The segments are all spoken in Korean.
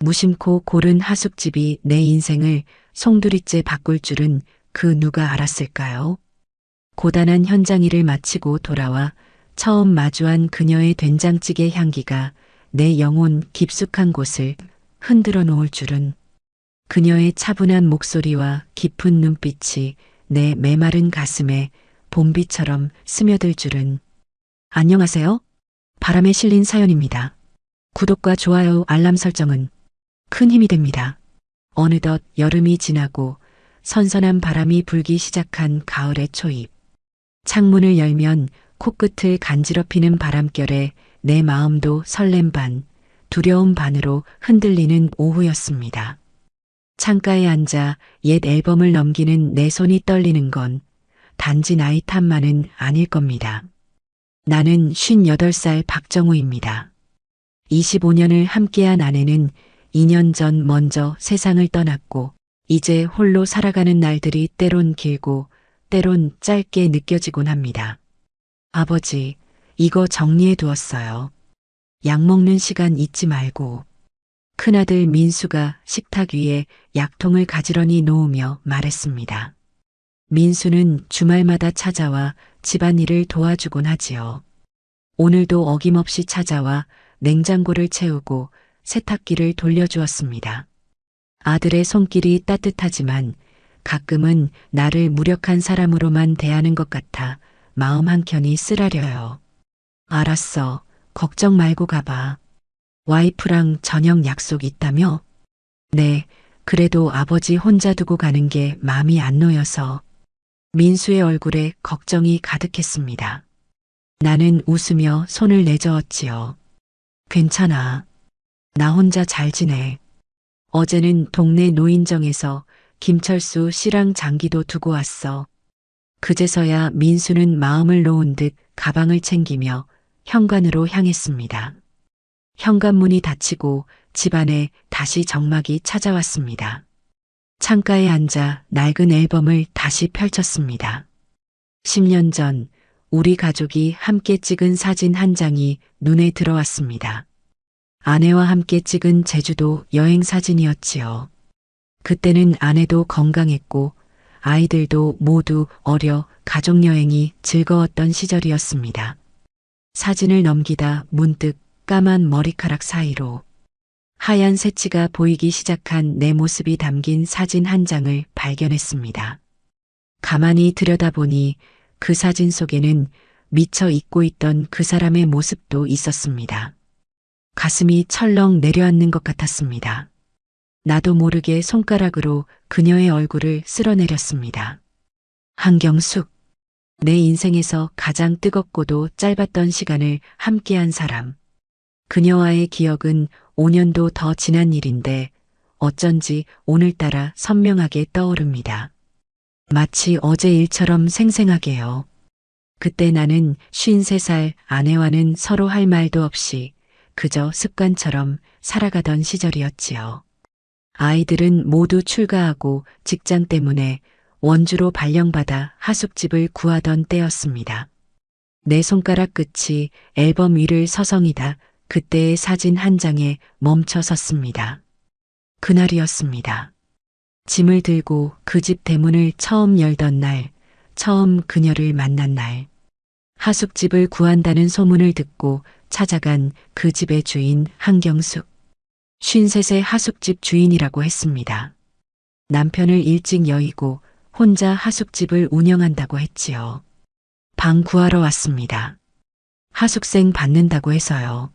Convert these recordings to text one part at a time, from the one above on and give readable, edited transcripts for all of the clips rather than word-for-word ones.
무심코 고른 하숙집이 내 인생을 송두리째 바꿀 줄은 그 누가 알았을까요? 고단한 현장 일을 마치고 돌아와 처음 마주한 그녀의 된장찌개 향기가 내 영혼 깊숙한 곳을 흔들어 놓을 줄은, 그녀의 차분한 목소리와 깊은 눈빛이 내 메마른 가슴에 봄비처럼 스며들 줄은. 안녕하세요. 바람에 실린 사연입니다. 구독과 좋아요, 알람 설정은 큰 힘이 됩니다. 어느덧 여름이 지나고 선선한 바람이 불기 시작한 가을의 초입. 창문을 열면 코끝을 간지럽히는 바람결에 내 마음도 설렘 반, 두려움 반으로 흔들리는 오후였습니다. 창가에 앉아 옛 앨범을 넘기는 내 손이 떨리는 건 단지 나이 탓만은 아닐 겁니다. 나는 58살 박정우입니다. 25년을 함께한 아내는 2년 전 먼저 세상을 떠났고, 이제 홀로 살아가는 날들이 때론 길고 때론 짧게 느껴지곤 합니다. 아버지, 이거 정리해 두었어요. 약 먹는 시간 잊지 말고. 큰아들 민수가 식탁 위에 약통을 가지런히 놓으며 말했습니다. 민수는 주말마다 찾아와 집안일을 도와주곤 하지요. 오늘도 어김없이 찾아와 냉장고를 채우고 세탁기를 돌려주었습니다. 아들의 손길이 따뜻하지만 가끔은 나를 무력한 사람으로만 대하는 것 같아 마음 한켠이 쓰라려요. 알았어. 걱정 말고 가봐. 와이프랑 저녁 약속 있다며? 네, 그래도 아버지 혼자 두고 가는 게 마음이 안 놓여서. 민수의 얼굴에 걱정이 가득했습니다. 나는 웃으며 손을 내저었지요. 괜찮아. 나 혼자 잘 지내. 어제는 동네 노인정에서 김철수 씨랑 장기도 두고 왔어. 그제서야 민수는 마음을 놓은 듯 가방을 챙기며 현관으로 향했습니다. 현관문이 닫히고 집안에 다시 적막이 찾아왔습니다. 창가에 앉아 낡은 앨범을 다시 펼쳤습니다. 10년 전 우리 가족이 함께 찍은 사진 한 장이 눈에 들어왔습니다. 아내와 함께 찍은 제주도 여행 사진이었지요. 그때는 아내도 건강했고 아이들도 모두 어려 가족여행이 즐거웠던 시절이었습니다. 사진을 넘기다 문득 까만 머리카락 사이로 하얀 새치가 보이기 시작한 내 모습이 담긴 사진 한 장을 발견했습니다. 가만히 들여다보니 그 사진 속에는 미처 잊고 있던 그 사람의 모습도 있었습니다. 가슴이 철렁 내려앉는 것 같았습니다. 나도 모르게 손가락으로 그녀의 얼굴을 쓸어내렸습니다. 한경숙, 내 인생에서 가장 뜨겁고도 짧았던 시간을 함께한 사람. 그녀와의 기억은 5년도 더 지난 일인데 어쩐지 오늘따라 선명하게 떠오릅니다. 마치 어제 일처럼 생생하게요. 그때 나는 53살, 아내와는 서로 할 말도 없이 그저 습관처럼 살아가던 시절이었지요. 아이들은 모두 출가하고 직장 때문에 원주로 발령받아 하숙집을 구하던 때였습니다. 내 손가락 끝이 앨범 위를 서성이다 그때의 사진 한 장에 멈춰 섰습니다. 그날이었습니다. 짐을 들고 그 집 대문을 처음 열던 날, 처음 그녀를 만난 날. 하숙집을 구한다는 소문을 듣고 찾아간 그 집의 주인 한경숙. 53세 하숙집 주인이라고 했습니다. 남편을 일찍 여의고 혼자 하숙집을 운영한다고 했지요. 방 구하러 왔습니다. 하숙생 받는다고 해서요.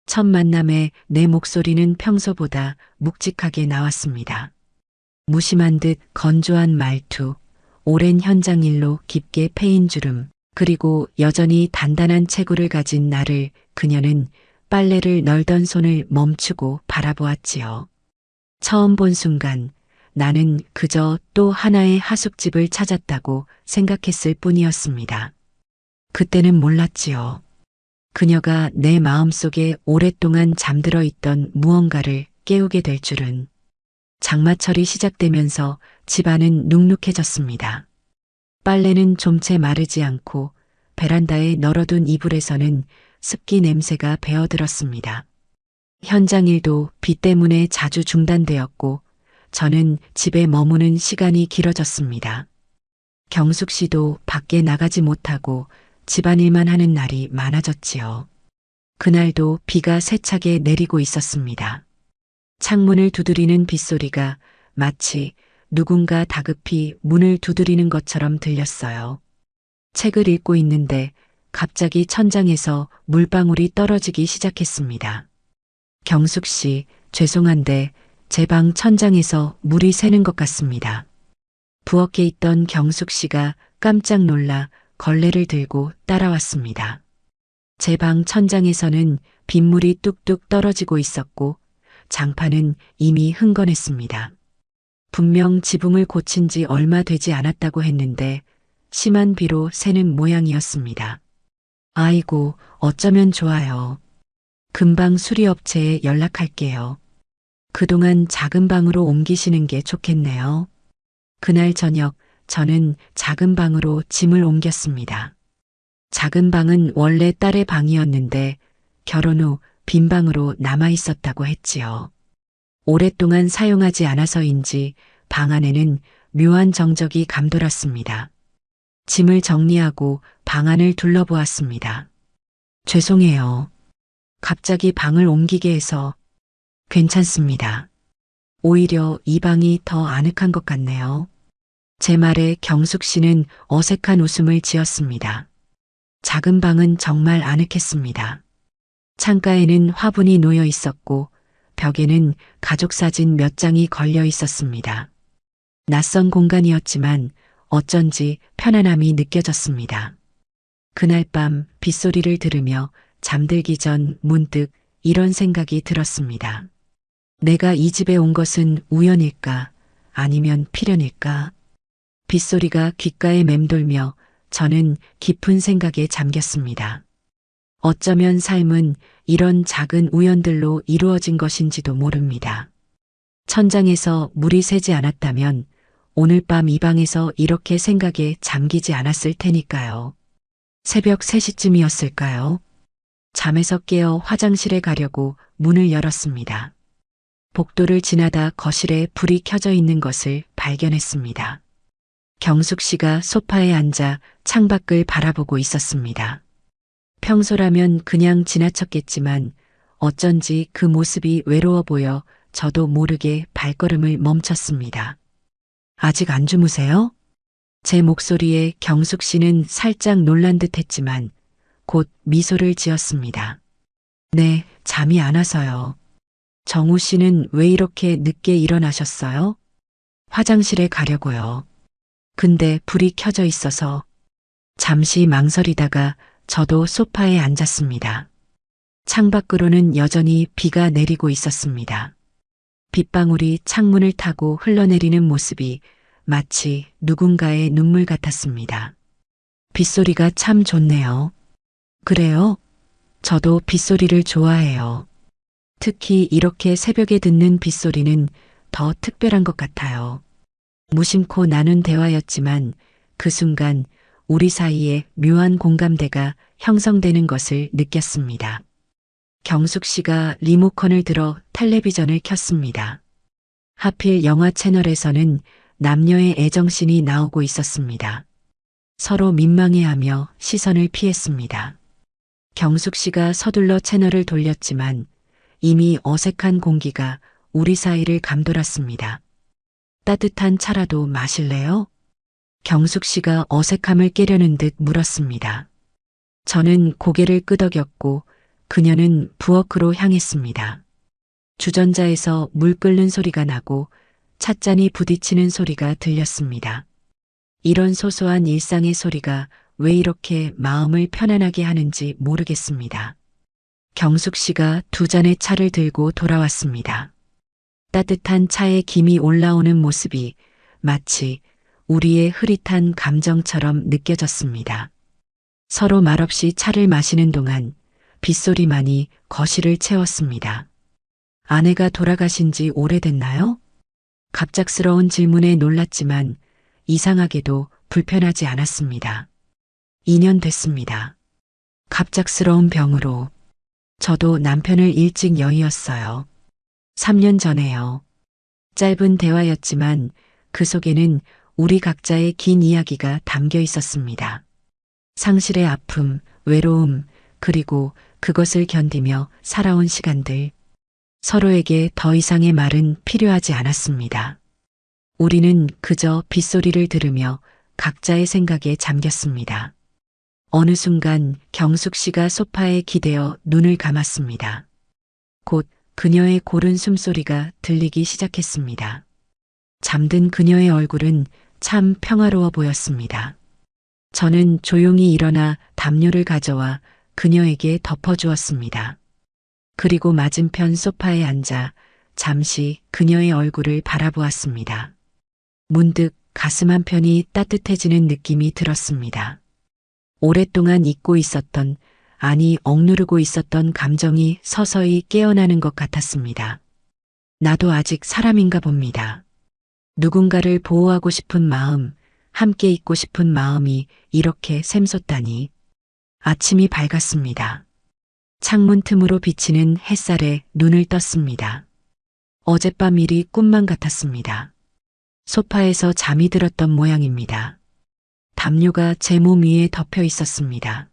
첫 만남에 내 목소리는 평소보다 묵직하게 나왔습니다. 무심한 듯 건조한 말투, 오랜 현장 일로 깊게 패인 주름, 그리고 여전히 단단한 체구를 가진 나를 그녀는 빨래를 널던 손을 멈추고 바라보았지요. 처음 본 순간 나는 그저 또 하나의 하숙집을 찾았다고 생각했을 뿐이었습니다. 그때는 몰랐지요. 그녀가 내 마음속에 오랫동안 잠들어 있던 무언가를 깨우게 될 줄은. 장마철이 시작되면서 집안은 눅눅해졌습니다. 빨래는 좀채 마르지 않고 베란다에 널어둔 이불에서는 습기 냄새가 배어들었습니다. 현장 일도 비 때문에 자주 중단되었고 저는 집에 머무는 시간이 길어졌습니다. 경숙 씨도 밖에 나가지 못하고 집안일만 하는 날이 많아졌지요. 그날도 비가 세차게 내리고 있었습니다. 창문을 두드리는 빗소리가 마치 누군가 다급히 문을 두드리는 것처럼 들렸어요. 책을 읽고 있는데 갑자기 천장에서 물방울이 떨어지기 시작했습니다. 경숙 씨, 죄송한데 제 방 천장에서 물이 새는 것 같습니다. 부엌에 있던 경숙 씨가 깜짝 놀라 걸레를 들고 따라왔습니다. 제 방 천장에서는 빗물이 뚝뚝 떨어지고 있었고 장판은 이미 흥건했습니다. 분명 지붕을 고친 지 얼마 되지 않았다고 했는데 심한 비로 새는 모양이었습니다. 아이고, 어쩌면 좋아요. 금방 수리업체에 연락할게요. 그동안 작은 방으로 옮기시는 게 좋겠네요. 그날 저녁 저는 작은 방으로 짐을 옮겼습니다. 작은 방은 원래 딸의 방이었는데 결혼 후 빈 방으로 남아 있었다고 했지요. 오랫동안 사용하지 않아서인지 방 안에는 묘한 정적이 감돌았습니다. 짐을 정리하고 방 안을 둘러보았습니다. 죄송해요. 갑자기 방을 옮기게 해서. 괜찮습니다. 오히려 이 방이 더 아늑한 것 같네요. 제 말에 경숙 씨는 어색한 웃음을 지었습니다. 작은 방은 정말 아늑했습니다. 창가에는 화분이 놓여 있었고 벽에는 가족 사진 몇 장이 걸려 있었습니다. 낯선 공간이었지만 어쩐지 편안함이 느껴졌습니다. 그날 밤 빗소리를 들으며 잠들기 전 문득 이런 생각이 들었습니다. 내가 이 집에 온 것은 우연일까? 아니면 필연일까? 빗소리가 귓가에 맴돌며 저는 깊은 생각에 잠겼습니다. 어쩌면 삶은 이런 작은 우연들로 이루어진 것인지도 모릅니다. 천장에서 물이 새지 않았다면 오늘 밤 이 방에서 이렇게 생각에 잠기지 않았을 테니까요. 새벽 3시쯤이었을까요? 잠에서 깨어 화장실에 가려고 문을 열었습니다. 복도를 지나다 거실에 불이 켜져 있는 것을 발견했습니다. 경숙 씨가 소파에 앉아 창밖을 바라보고 있었습니다. 평소라면 그냥 지나쳤겠지만 어쩐지 그 모습이 외로워 보여 저도 모르게 발걸음을 멈췄습니다. 아직 안 주무세요? 제 목소리에 경숙 씨는 살짝 놀란 듯 했지만 곧 미소를 지었습니다. 네, 잠이 안 와서요. 정우 씨는 왜 이렇게 늦게 일어나셨어요? 화장실에 가려고요. 근데 불이 켜져 있어서. 잠시 망설이다가 저도 소파에 앉았습니다. 창밖으로는 여전히 비가 내리고 있었습니다. 빗방울이 창문을 타고 흘러내리는 모습이 마치 누군가의 눈물 같았습니다. 빗소리가 참 좋네요. 그래요? 저도 빗소리를 좋아해요. 특히 이렇게 새벽에 듣는 빗소리는 더 특별한 것 같아요. 무심코 나눈 대화였지만 그 순간 우리 사이에 묘한 공감대가 형성되는 것을 느꼈습니다. 경숙 씨가 리모컨을 들어 텔레비전을 켰습니다. 하필 영화 채널에서는 남녀의 애정씬이 나오고 있었습니다. 서로 민망해하며 시선을 피했습니다. 경숙 씨가 서둘러 채널을 돌렸지만 이미 어색한 공기가 우리 사이를 감돌았습니다. 따뜻한 차라도 마실래요? 경숙 씨가 어색함을 깨려는 듯 물었습니다. 저는 고개를 끄덕였고 그녀는 부엌으로 향했습니다. 주전자에서 물 끓는 소리가 나고 찻잔이 부딪히는 소리가 들렸습니다. 이런 소소한 일상의 소리가 왜 이렇게 마음을 편안하게 하는지 모르겠습니다. 경숙 씨가 두 잔의 차를 들고 돌아왔습니다. 따뜻한 차에 김이 올라오는 모습이 마치 우리의 흐릿한 감정처럼 느껴졌습니다. 서로 말없이 차를 마시는 동안 빗소리만이 거실을 채웠습니다. 아내가 돌아가신 지 오래됐나요? 갑작스러운 질문에 놀랐지만 이상하게도 불편하지 않았습니다. 2년 됐습니다. 갑작스러운 병으로. 저도 남편을 일찍 여의었어요. 3년 전에요. 짧은 대화였지만 그 속에는 우리 각자의 긴 이야기가 담겨 있었습니다. 상실의 아픔, 외로움, 그리고 그것을 견디며 살아온 시간들. 서로에게 더 이상의 말은 필요하지 않았습니다. 우리는 그저 빗소리를 들으며 각자의 생각에 잠겼습니다. 어느 순간 경숙 씨가 소파에 기대어 눈을 감았습니다. 곧 그녀의 고른 숨소리가 들리기 시작했습니다. 잠든 그녀의 얼굴은 참 평화로워 보였습니다. 저는 조용히 일어나 담요를 가져와 그녀에게 덮어주었습니다. 그리고 맞은편 소파에 앉아 잠시 그녀의 얼굴을 바라보았습니다. 문득 가슴 한편이 따뜻해지는 느낌이 들었습니다. 오랫동안 잊고 있었던, 아니 억누르고 있었던 감정이 서서히 깨어나는 것 같았습니다. 나도 아직 사람인가 봅니다. 누군가를 보호하고 싶은 마음, 함께 있고 싶은 마음이 이렇게 샘솟다니. 아침이 밝았습니다. 창문 틈으로 비치는 햇살에 눈을 떴습니다. 어젯밤 일이 꿈만 같았습니다. 소파에서 잠이 들었던 모양입니다. 담요가 제 몸 위에 덮여 있었습니다.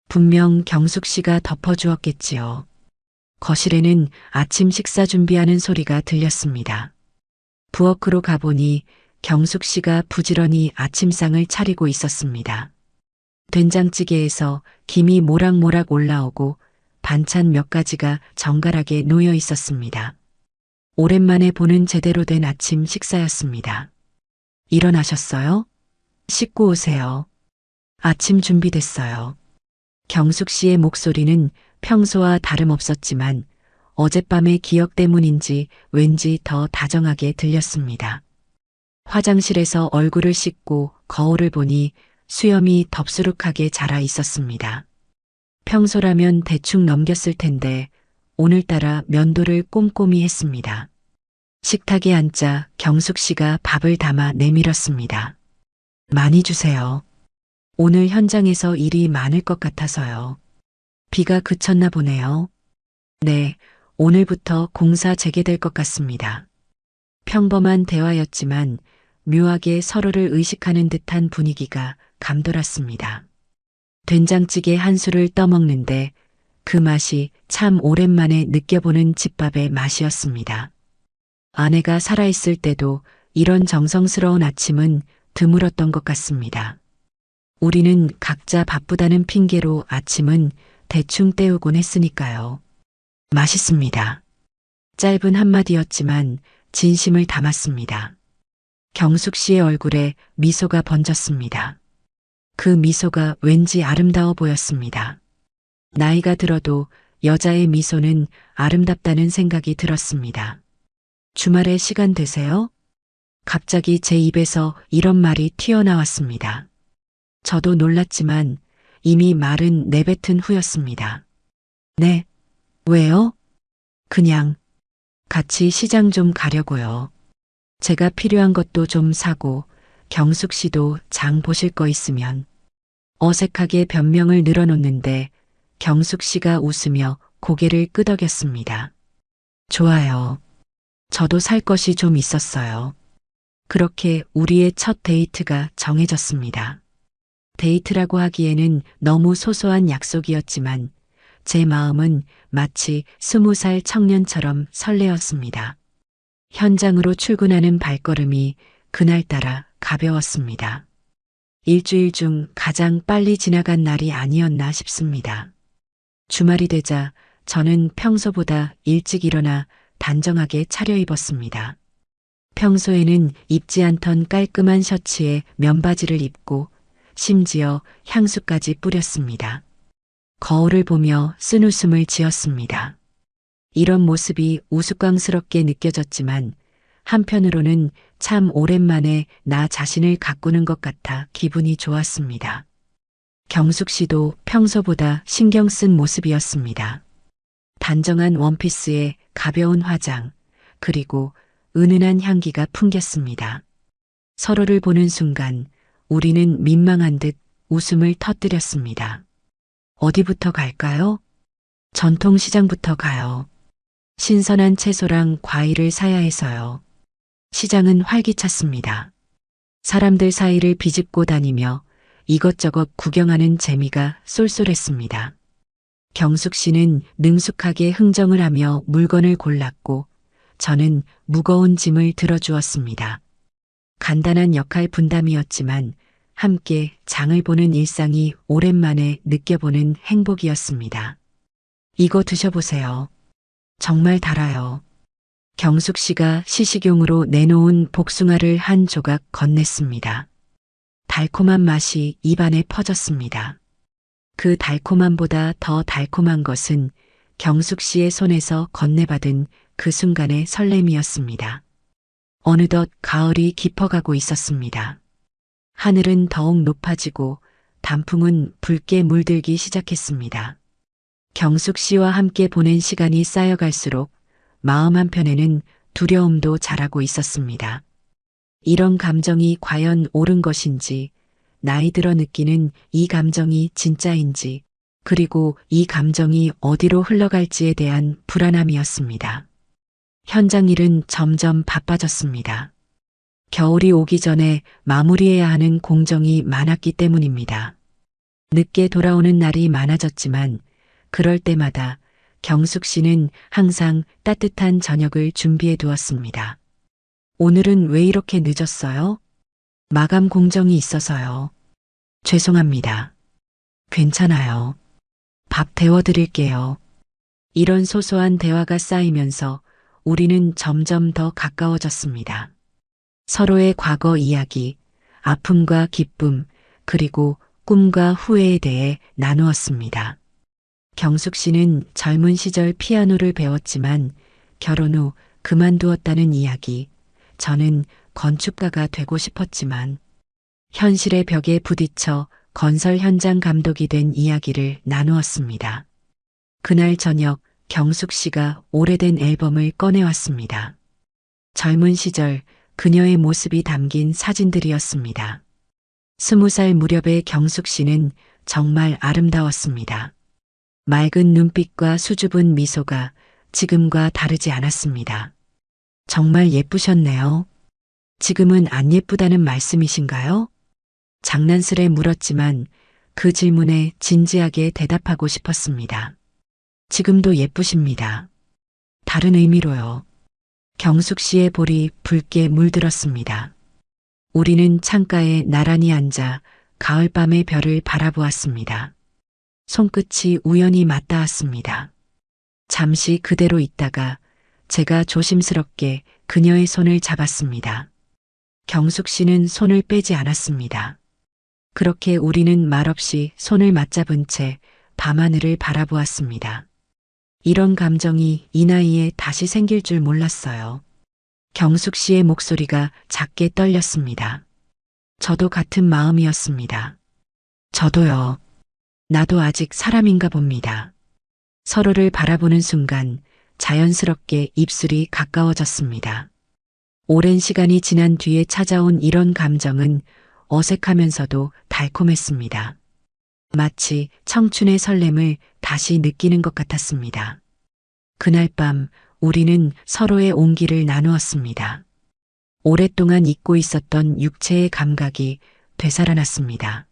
분명 경숙 씨가 덮어주었겠지요. 거실에는 아침 식사 준비하는 소리가 들렸습니다. 부엌으로 가보니 경숙 씨가 부지런히 아침상을 차리고 있었습니다. 된장찌개에서 김이 모락모락 올라오고 반찬 몇 가지가 정갈하게 놓여 있었습니다. 오랜만에 보는 제대로 된 아침 식사였습니다. 일어나셨어요? 씻고 오세요. 아침 준비됐어요. 경숙 씨의 목소리는 평소와 다름없었지만 어젯밤의 기억 때문인지 왠지 더 다정하게 들렸습니다. 화장실에서 얼굴을 씻고 거울을 보니 수염이 덥수룩하게 자라 있었습니다. 평소라면 대충 넘겼을 텐데 오늘따라 면도를 꼼꼼히 했습니다. 식탁에 앉자 경숙 씨가 밥을 담아 내밀었습니다. 많이 주세요. 오늘 현장에서 일이 많을 것 같아서요. 비가 그쳤나 보네요. 네, 오늘부터 공사 재개될 것 같습니다. 평범한 대화였지만 묘하게 서로를 의식하는 듯한 분위기가 감돌았습니다. 된장찌개 한 술을 떠먹는데 그 맛이 참 오랜만에 느껴보는 집밥의 맛이었습니다. 아내가 살아있을 때도 이런 정성스러운 아침은 드물었던 것 같습니다. 우리는 각자 바쁘다는 핑계로 아침은 대충 때우곤 했으니까요. 맛있습니다. 짧은 한마디였지만 진심을 담았습니다. 경숙 씨의 얼굴에 미소가 번졌습니다. 그 미소가 왠지 아름다워 보였습니다. 나이가 들어도 여자의 미소는 아름답다는 생각이 들었습니다. 주말에 시간 되세요? 갑자기 제 입에서 이런 말이 튀어나왔습니다. 저도 놀랐지만 이미 말은 내뱉은 후였습니다. 네, 왜요? 그냥 같이 시장 좀 가려고요. 제가 필요한 것도 좀 사고 경숙 씨도 장 보실 거 있으면. 어색하게 변명을 늘어놓는데 경숙 씨가 웃으며 고개를 끄덕였습니다. 좋아요. 저도 살 것이 좀 있었어요. 그렇게 우리의 첫 데이트가 정해졌습니다. 데이트라고 하기에는 너무 소소한 약속이었지만 제 마음은 마치 20살 청년처럼 설레었습니다. 현장으로 출근하는 발걸음이 그날따라 가벼웠습니다. 일주일 중 가장 빨리 지나간 날이 아니었나 싶습니다. 주말이 되자 저는 평소보다 일찍 일어나 단정하게 차려입었습니다. 평소에는 입지 않던 깔끔한 셔츠에 면바지를 입고 심지어 향수까지 뿌렸습니다. 거울을 보며 쓴웃음을 지었습니다. 이런 모습이 우스꽝스럽게 느껴졌지만 한편으로는 참 오랜만에 나 자신을 가꾸는 것 같아 기분이 좋았습니다. 경숙 씨도 평소보다 신경 쓴 모습이었습니다. 단정한 원피스에 가벼운 화장, 그리고 은은한 향기가 풍겼습니다. 서로를 보는 순간 우리는 민망한 듯 웃음을 터뜨렸습니다. 어디부터 갈까요? 전통시장부터 가요. 신선한 채소랑 과일을 사야 해서요. 시장은 활기찼습니다. 사람들 사이를 비집고 다니며 이것저것 구경하는 재미가 쏠쏠했습니다. 경숙 씨는 능숙하게 흥정을 하며 물건을 골랐고 저는 무거운 짐을 들어주었습니다. 간단한 역할 분담이었지만 함께 장을 보는 일상이 오랜만에 느껴보는 행복이었습니다. 이거 드셔보세요. 정말 달아요. 경숙 씨가 시식용으로 내놓은 복숭아를 한 조각 건넸습니다. 달콤한 맛이 입안에 퍼졌습니다. 그 달콤함보다 더 달콤한 것은 경숙 씨의 손에서 건네받은 그 순간의 설렘이었습니다. 어느덧 가을이 깊어가고 있었습니다. 하늘은 더욱 높아지고 단풍은 붉게 물들기 시작했습니다. 경숙 씨와 함께 보낸 시간이 쌓여갈수록 마음 한편에는 두려움도 자라고 있었습니다. 이런 감정이 과연 옳은 것인지, 나이 들어 느끼는 이 감정이 진짜인지, 그리고 이 감정이 어디로 흘러갈지에 대한 불안함이었습니다. 현장 일은 점점 바빠졌습니다. 겨울이 오기 전에 마무리해야 하는 공정이 많았기 때문입니다. 늦게 돌아오는 날이 많아졌지만 그럴 때마다 경숙 씨는 항상 따뜻한 저녁을 준비해 두었습니다. 오늘은 왜 이렇게 늦었어요? 마감 공정이 있어서요. 죄송합니다. 괜찮아요. 밥 데워드릴게요. 이런 소소한 대화가 쌓이면서 우리는 점점 더 가까워졌습니다. 서로의 과거 이야기, 아픔과 기쁨, 그리고 꿈과 후회에 대해 나누었습니다. 경숙 씨는 젊은 시절 피아노를 배웠지만 결혼 후 그만두었다는 이야기, 저는 건축가가 되고 싶었지만 현실의 벽에 부딪혀 건설 현장 감독이 된 이야기를 나누었습니다. 그날 저녁 경숙 씨가 오래된 앨범을 꺼내왔습니다. 젊은 시절 그녀의 모습이 담긴 사진들이었습니다. 20살 무렵의 경숙 씨는 정말 아름다웠습니다. 맑은 눈빛과 수줍은 미소가 지금과 다르지 않았습니다. 정말 예쁘셨네요. 지금은 안 예쁘다는 말씀이신가요? 장난스레 물었지만 그 질문에 진지하게 대답하고 싶었습니다. 지금도 예쁘십니다. 다른 의미로요. 경숙 씨의 볼이 붉게 물들었습니다. 우리는 창가에 나란히 앉아 가을밤의 별을 바라보았습니다. 손끝이 우연히 맞닿았습니다. 잠시 그대로 있다가 제가 조심스럽게 그녀의 손을 잡았습니다. 경숙 씨는 손을 빼지 않았습니다. 그렇게 우리는 말없이 손을 맞잡은 채 밤하늘을 바라보았습니다. 이런 감정이 이 나이에 다시 생길 줄 몰랐어요. 경숙 씨의 목소리가 작게 떨렸습니다. 저도 같은 마음이었습니다. 저도요. 나도 아직 사람인가 봅니다. 서로를 바라보는 순간 자연스럽게 입술이 가까워졌습니다. 오랜 시간이 지난 뒤에 찾아온 이런 감정은 어색하면서도 달콤했습니다. 마치 청춘의 설렘을 다시 느끼는 것 같았습니다. 그날 밤 우리는 서로의 온기를 나누었습니다. 오랫동안 잊고 있었던 육체의 감각이 되살아났습니다.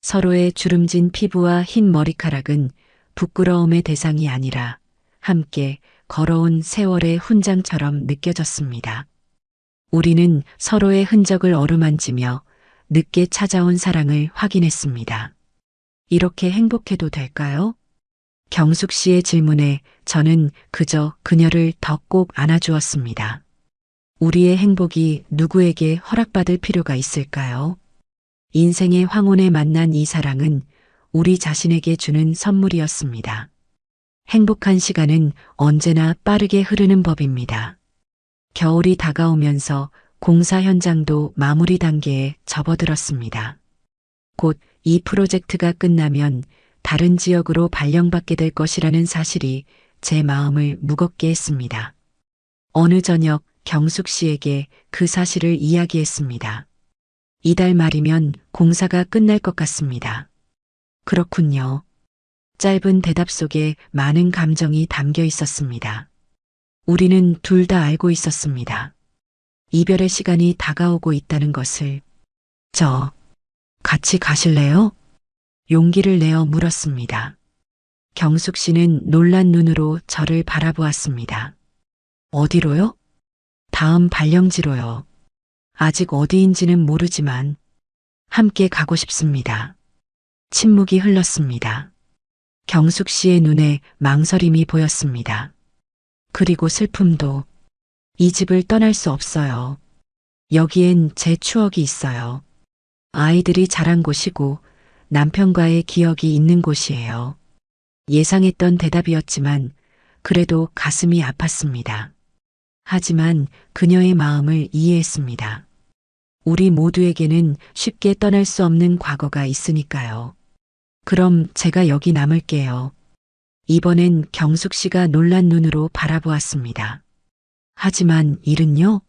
서로의 주름진 피부와 흰 머리카락은 부끄러움의 대상이 아니라 함께 걸어온 세월의 훈장처럼 느껴졌습니다. 우리는 서로의 흔적을 어루만지며 늦게 찾아온 사랑을 확인했습니다. 이렇게 행복해도 될까요? 경숙 씨의 질문에 저는 그저 그녀를 더 꼭 안아주었습니다. 우리의 행복이 누구에게 허락받을 필요가 있을까요? 인생의 황혼에 만난 이 사랑은 우리 자신에게 주는 선물이었습니다. 행복한 시간은 언제나 빠르게 흐르는 법입니다. 겨울이 다가오면서 공사 현장도 마무리 단계에 접어들었습니다. 곧 이 프로젝트가 끝나면 다른 지역으로 발령받게 될 것이라는 사실이 제 마음을 무겁게 했습니다. 어느 저녁 경숙 씨에게 그 사실을 이야기했습니다. 이달 말이면 공사가 끝날 것 같습니다. 그렇군요. 짧은 대답 속에 많은 감정이 담겨 있었습니다. 우리는 둘 다 알고 있었습니다. 이별의 시간이 다가오고 있다는 것을. 같이 가실래요? 용기를 내어 물었습니다. 경숙 씨는 놀란 눈으로 저를 바라보았습니다. 어디로요? 다음 발령지로요. 아직 어디인지는 모르지만 함께 가고 싶습니다. 침묵이 흘렀습니다. 경숙 씨의 눈에 망설임이 보였습니다. 그리고 슬픔도. 이 집을 떠날 수 없어요. 여기엔 제 추억이 있어요. 아이들이 자란 곳이고 남편과의 기억이 있는 곳이에요. 예상했던 대답이었지만 그래도 가슴이 아팠습니다. 하지만 그녀의 마음을 이해했습니다. 우리 모두에게는 쉽게 떠날 수 없는 과거가 있으니까요. 그럼 제가 여기 남을게요. 이번엔 경숙 씨가 놀란 눈으로 바라보았습니다. 하지만 일은요?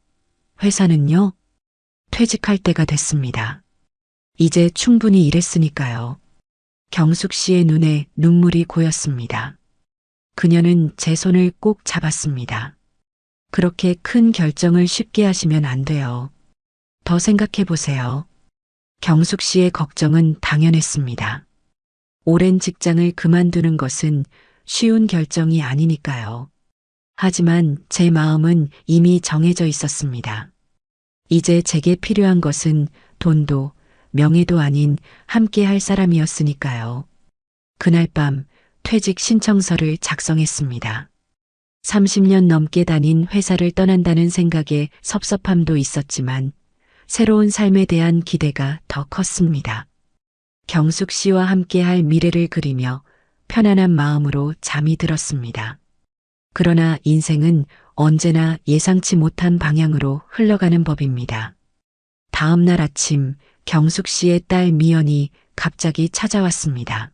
회사는요? 퇴직할 때가 됐습니다. 이제 충분히 일했으니까요. 경숙 씨의 눈에 눈물이 고였습니다. 그녀는 제 손을 꼭 잡았습니다. 그렇게 큰 결정을 쉽게 하시면 안 돼요. 더 생각해 보세요. 경숙 씨의 걱정은 당연했습니다. 오랜 직장을 그만두는 것은 쉬운 결정이 아니니까요. 하지만 제 마음은 이미 정해져 있었습니다. 이제 제게 필요한 것은 돈도 명예도 아닌 함께 할 사람이었으니까요. 그날 밤 퇴직 신청서를 작성했습니다. 30년 넘게 다닌 회사를 떠난다는 생각에 섭섭함도 있었지만 새로운 삶에 대한 기대가 더 컸습니다. 경숙 씨와 함께 할 미래를 그리며 편안한 마음으로 잠이 들었습니다. 그러나 인생은 언제나 예상치 못한 방향으로 흘러가는 법입니다. 다음 날 아침 경숙 씨의 딸 미연이 갑자기 찾아왔습니다.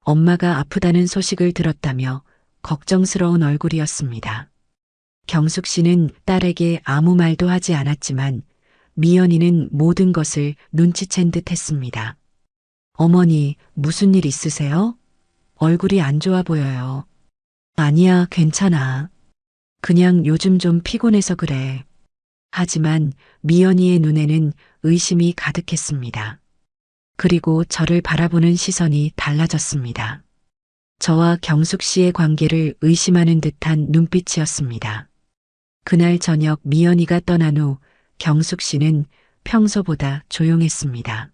엄마가 아프다는 소식을 들었다며 걱정스러운 얼굴이었습니다. 경숙 씨는 딸에게 아무 말도 하지 않았지만 미연이는 모든 것을 눈치챈 듯 했습니다. 어머니, 무슨 일 있으세요? 얼굴이 안 좋아 보여요. 아니야, 괜찮아. 그냥 요즘 좀 피곤해서 그래. 하지만 미연이의 눈에는 의심이 가득했습니다. 그리고 저를 바라보는 시선이 달라졌습니다. 저와 경숙 씨의 관계를 의심하는 듯한 눈빛이었습니다. 그날 저녁 미연이가 떠난 후 경숙 씨는 평소보다 조용했습니다.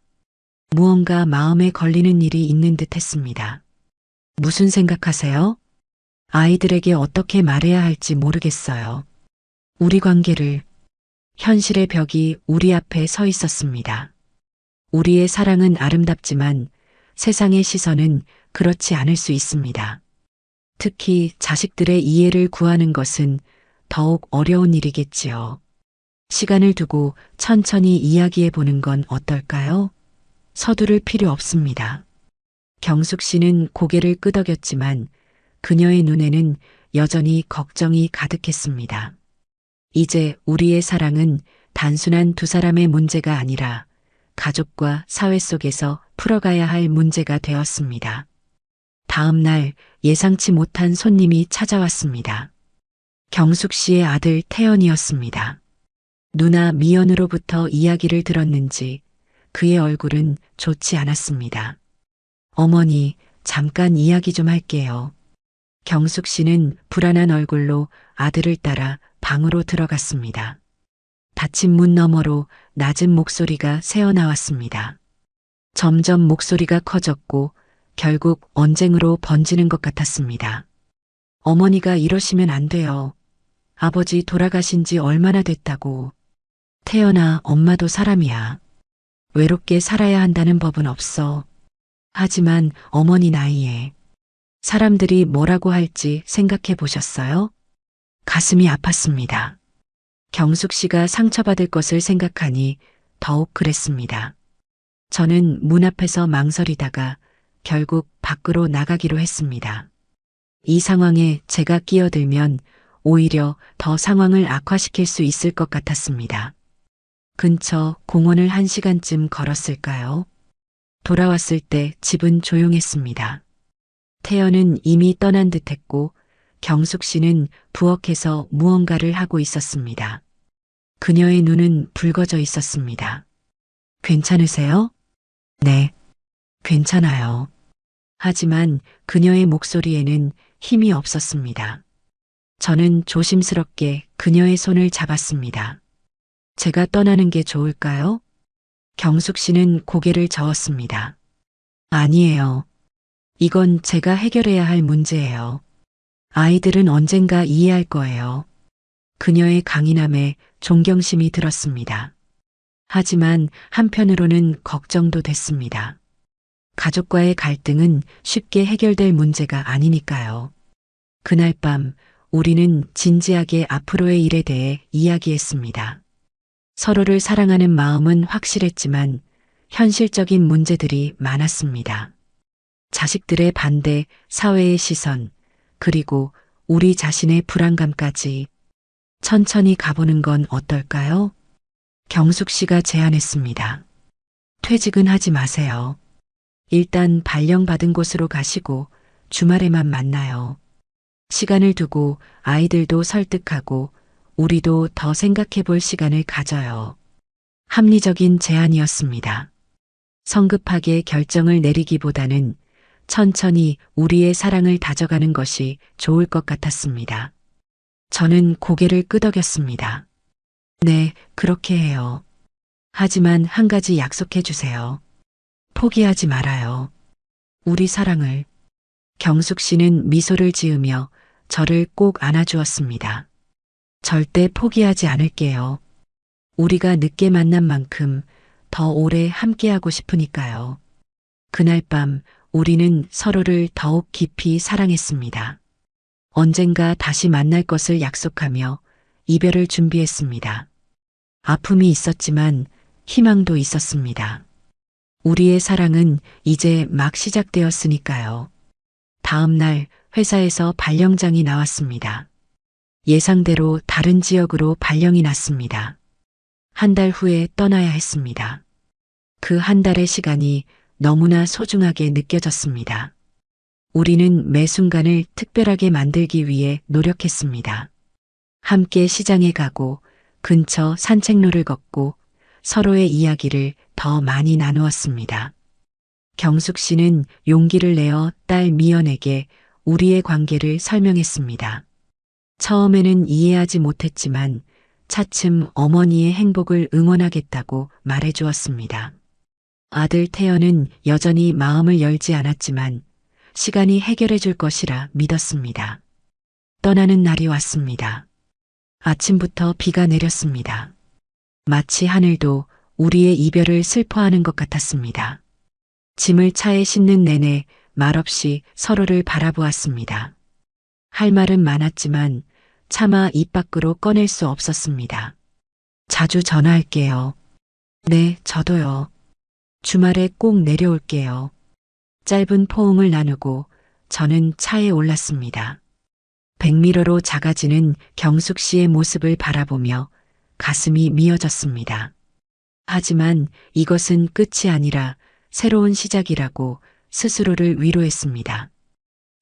무언가 마음에 걸리는 일이 있는 듯 했습니다. 무슨 생각하세요? 아이들에게 어떻게 말해야 할지 모르겠어요. 우리 관계를. 현실의 벽이 우리 앞에 서 있었습니다. 우리의 사랑은 아름답지만 세상의 시선은 그렇지 않을 수 있습니다. 특히 자식들의 이해를 구하는 것은 더욱 어려운 일이겠지요. 시간을 두고 천천히 이야기해 보는 건 어떨까요? 서두를 필요 없습니다. 경숙 씨는 고개를 끄덕였지만 그녀의 눈에는 여전히 걱정이 가득했습니다. 이제 우리의 사랑은 단순한 두 사람의 문제가 아니라 가족과 사회 속에서 풀어가야 할 문제가 되었습니다. 다음 날 예상치 못한 손님이 찾아왔습니다. 경숙 씨의 아들 태연이었습니다. 누나 미연으로부터 이야기를 들었는지 그의 얼굴은 좋지 않았습니다. 어머니, 잠깐 이야기 좀 할게요. 경숙 씨는 불안한 얼굴로 아들을 따라 방으로 들어갔습니다. 닫힌 문 너머로 낮은 목소리가 새어나왔습니다. 점점 목소리가 커졌고 결국 언쟁으로 번지는 것 같았습니다. 어머니가 이러시면 안 돼요. 아버지 돌아가신 지 얼마나 됐다고. 태연아, 엄마도 사람이야. 외롭게 살아야 한다는 법은 없어. 하지만 어머니 나이에 사람들이 뭐라고 할지 생각해 보셨어요? 가슴이 아팠습니다. 경숙 씨가 상처받을 것을 생각하니 더욱 그랬습니다. 저는 문 앞에서 망설이다가 결국 밖으로 나가기로 했습니다. 이 상황에 제가 끼어들면 오히려 더 상황을 악화시킬 수 있을 것 같았습니다. 근처 공원을 1시간쯤 걸었을까요? 돌아왔을 때 집은 조용했습니다. 태연은 이미 떠난 듯했고 경숙 씨는 부엌에서 무언가를 하고 있었습니다. 그녀의 눈은 붉어져 있었습니다. 괜찮으세요? 네, 괜찮아요. 하지만 그녀의 목소리에는 힘이 없었습니다. 저는 조심스럽게 그녀의 손을 잡았습니다. 제가 떠나는 게 좋을까요? 경숙 씨는 고개를 저었습니다. 아니에요. 이건 제가 해결해야 할 문제예요. 아이들은 언젠가 이해할 거예요. 그녀의 강인함에 존경심이 들었습니다. 하지만 한편으로는 걱정도 됐습니다. 가족과의 갈등은 쉽게 해결될 문제가 아니니까요. 그날 밤 우리는 진지하게 앞으로의 일에 대해 이야기했습니다. 서로를 사랑하는 마음은 확실했지만 현실적인 문제들이 많았습니다. 자식들의 반대, 사회의 시선, 그리고 우리 자신의 불안감까지 천천히 가보는 건 어떨까요? 경숙 씨가 제안했습니다. 퇴직은 하지 마세요. 일단 발령받은 곳으로 가시고 주말에만 만나요. 시간을 두고 아이들도 설득하고 우리도 더 생각해 볼 시간을 가져요. 합리적인 제안이었습니다. 성급하게 결정을 내리기보다는 천천히 우리의 사랑을 다져가는 것이 좋을 것 같았습니다. 저는 고개를 끄덕였습니다. 네, 그렇게 해요. 하지만 한 가지 약속해 주세요. 포기하지 말아요. 우리 사랑을. 경숙 씨는 미소를 지으며 저를 꼭 안아주었습니다. 절대 포기하지 않을게요. 우리가 늦게 만난 만큼 더 오래 함께하고 싶으니까요. 그날 밤 우리는 서로를 더욱 깊이 사랑했습니다. 언젠가 다시 만날 것을 약속하며 이별을 준비했습니다. 아픔이 있었지만 희망도 있었습니다. 우리의 사랑은 이제 막 시작되었으니까요. 다음 날 회사에서 발령장이 나왔습니다. 예상대로 다른 지역으로 발령이 났습니다. 한 달 후에 떠나야 했습니다. 그 한 달의 시간이 너무나 소중하게 느껴졌습니다. 우리는 매 순간을 특별하게 만들기 위해 노력했습니다. 함께 시장에 가고 근처 산책로를 걷고 서로의 이야기를 더 많이 나누었습니다. 경숙 씨는 용기를 내어 딸 미연에게 우리의 관계를 설명했습니다. 처음에는 이해하지 못했지만 차츰 어머니의 행복을 응원하겠다고 말해주었습니다. 아들 태연은 여전히 마음을 열지 않았지만 시간이 해결해 줄 것이라 믿었습니다. 떠나는 날이 왔습니다. 아침부터 비가 내렸습니다. 마치 하늘도 우리의 이별을 슬퍼하는 것 같았습니다. 짐을 차에 싣는 내내 말없이 서로를 바라보았습니다. 할 말은 많았지만 차마 입 밖으로 꺼낼 수 없었습니다. 자주 전화할게요. 네, 저도요. 주말에 꼭 내려올게요. 짧은 포옹을 나누고 저는 차에 올랐습니다. 백미러로 작아지는 경숙 씨의 모습을 바라보며 가슴이 미어졌습니다. 하지만 이것은 끝이 아니라 새로운 시작이라고 스스로를 위로했습니다.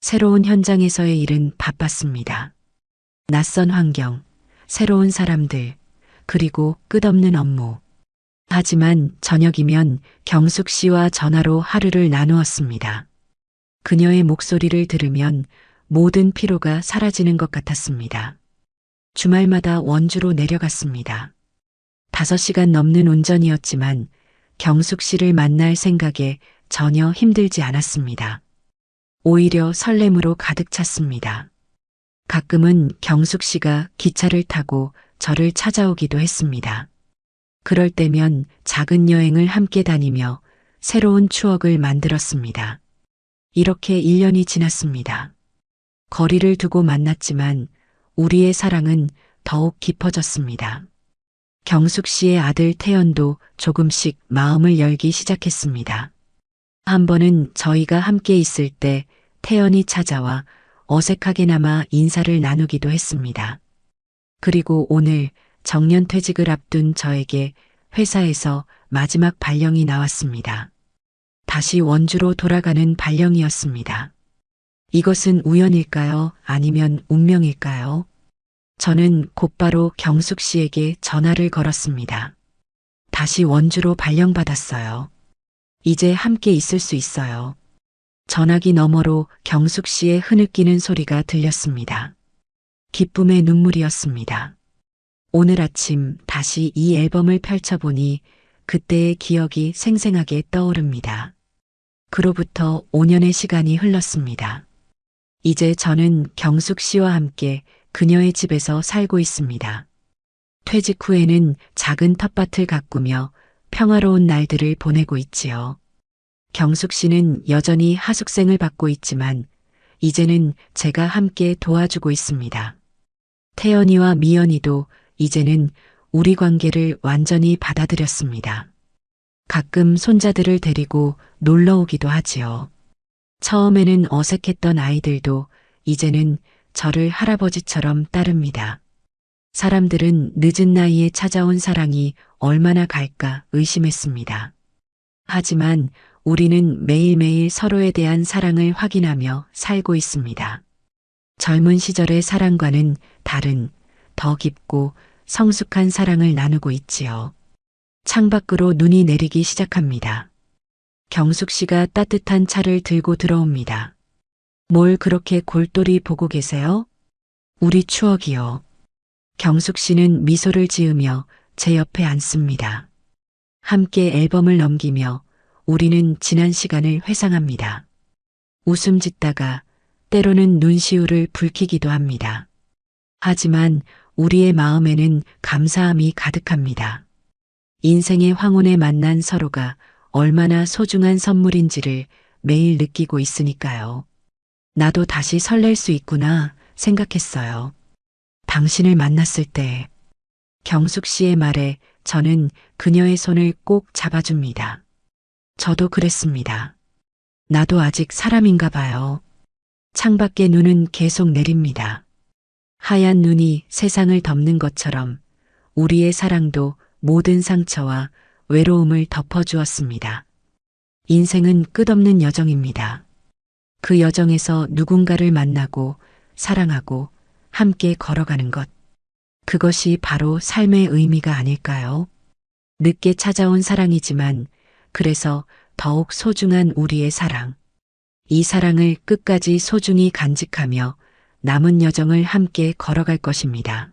새로운 현장에서의 일은 바빴습니다. 낯선 환경, 새로운 사람들, 그리고 끝없는 업무. 하지만 저녁이면 경숙 씨와 전화로 하루를 나누었습니다. 그녀의 목소리를 들으면 모든 피로가 사라지는 것 같았습니다. 주말마다 원주로 내려갔습니다. 5시간 넘는 운전이었지만 경숙 씨를 만날 생각에 전혀 힘들지 않았습니다. 오히려 설렘으로 가득 찼습니다. 가끔은 경숙 씨가 기차를 타고 저를 찾아오기도 했습니다. 그럴 때면 작은 여행을 함께 다니며 새로운 추억을 만들었습니다. 이렇게 1년이 지났습니다. 거리를 두고 만났지만 우리의 사랑은 더욱 깊어졌습니다. 경숙 씨의 아들 태연도 조금씩 마음을 열기 시작했습니다. 한 번은 저희가 함께 있을 때 태연이 찾아와 어색하게나마 인사를 나누기도 했습니다. 그리고 오늘 정년퇴직을 앞둔 저에게 회사에서 마지막 발령이 나왔습니다. 다시 원주로 돌아가는 발령이었습니다. 이것은 우연일까요? 아니면 운명일까요? 저는 곧바로 경숙 씨에게 전화를 걸었습니다. 다시 원주로 발령받았어요. 이제 함께 있을 수 있어요. 전화기 너머로 경숙 씨의 흐느끼는 소리가 들렸습니다. 기쁨의 눈물이었습니다. 오늘 아침 다시 이 앨범을 펼쳐보니 그때의 기억이 생생하게 떠오릅니다. 그로부터 5년의 시간이 흘렀습니다. 이제 저는 경숙 씨와 함께 그녀의 집에서 살고 있습니다. 퇴직 후에는 작은 텃밭을 가꾸며 평화로운 날들을 보내고 있지요. 경숙 씨는 여전히 하숙생을 받고 있지만 이제는 제가 함께 도와주고 있습니다. 태연이와 미연이도 이제는 우리 관계를 완전히 받아들였습니다. 가끔 손자들을 데리고 놀러 오기도 하지요. 처음에는 어색했던 아이들도 이제는 저를 할아버지처럼 따릅니다. 사람들은 늦은 나이에 찾아온 사랑이 얼마나 갈까 의심했습니다. 하지만 우리는 매일매일 서로에 대한 사랑을 확인하며 살고 있습니다. 젊은 시절의 사랑과는 다른 더 깊고 성숙한 사랑을 나누고 있지요. 창밖으로 눈이 내리기 시작합니다. 경숙 씨가 따뜻한 차를 들고 들어옵니다. 뭘 그렇게 골똘히 보고 계세요? 우리 추억이요. 경숙 씨는 미소를 지으며 제 옆에 앉습니다. 함께 앨범을 넘기며 우리는 지난 시간을 회상합니다. 웃음 짓다가 때로는 눈시울을 붉히기도 합니다. 하지만 우리의 마음에는 감사함이 가득합니다. 인생의 황혼에 만난 서로가 얼마나 소중한 선물인지를 매일 느끼고 있으니까요. 나도 다시 설렐 수 있구나 생각했어요. 당신을 만났을 때 경숙 씨의 말에 저는 그녀의 손을 꼭 잡아줍니다. 저도 그랬습니다. 나도 아직 사람인가 봐요. 창밖의 눈은 계속 내립니다. 하얀 눈이 세상을 덮는 것처럼 우리의 사랑도 모든 상처와 외로움을 덮어주었습니다. 인생은 끝없는 여정입니다. 그 여정에서 누군가를 만나고 사랑하고 함께 걸어가는 것. 그것이 바로 삶의 의미가 아닐까요? 늦게 찾아온 사랑이지만 그래서 더욱 소중한 우리의 사랑. 이 사랑을 끝까지 소중히 간직하며 남은 여정을 함께 걸어갈 것입니다.